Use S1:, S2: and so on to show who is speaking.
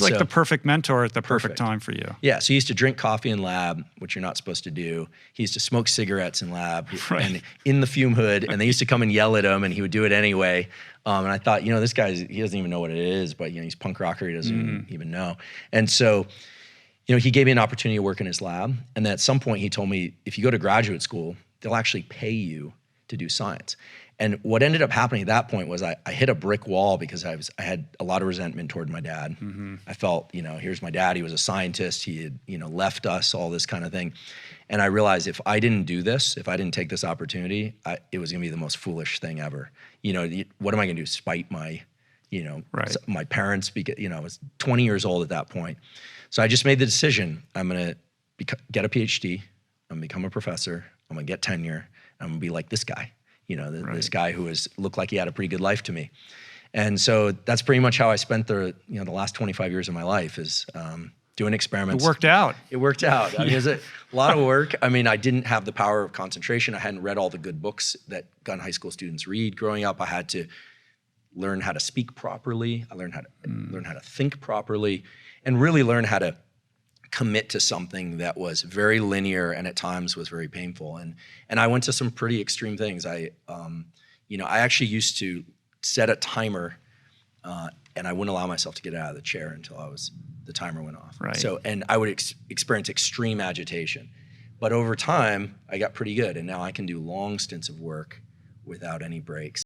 S1: He's like the perfect mentor at the perfect time for you.
S2: Yeah, so he used to drink coffee in lab, which you're not supposed to do. He used to smoke cigarettes in lab and in the fume hood, and they used to come and yell at him, and he would do it anyway. And I thought, this guy, he doesn't even know what it is, but he's punk rocker, he doesn't even know. And so, he gave me an opportunity to work in his lab, and then at some point he told me, if you go to graduate school, they'll actually pay you to do science. And what ended up happening at that point was I hit a brick wall because I had a lot of resentment toward my dad. I felt, here's my dad, he was a scientist, he had, left us, all this kind of thing. And I realized if I didn't do this, if I didn't take this opportunity, it was gonna be the most foolish thing ever. What am I gonna do, spite my, my parents, because, I was 20 years old at that point. So I just made the decision, I'm gonna get a PhD, I'm gonna become a professor, I'm gonna get tenure, I'm gonna be like this guy. This guy who looked like he had a pretty good life to me. And so that's pretty much how I spent the last 25 years of my life is doing experiments.
S1: It worked out.
S2: It worked out. I mean, it was a lot of work. I mean, I didn't have the power of concentration. I hadn't read all the good books that gun high school students read growing up. I had to learn how to speak properly. I learned how to learn how to think properly, and really learn how to commit to something that was very linear and at times was very painful. And I went to some pretty extreme things. I actually used to set a timer and I wouldn't allow myself to get out of the chair until the timer went off.
S1: Right.
S2: So, and I would experience extreme agitation. But over time, I got pretty good. And now I can do long stints of work without any breaks.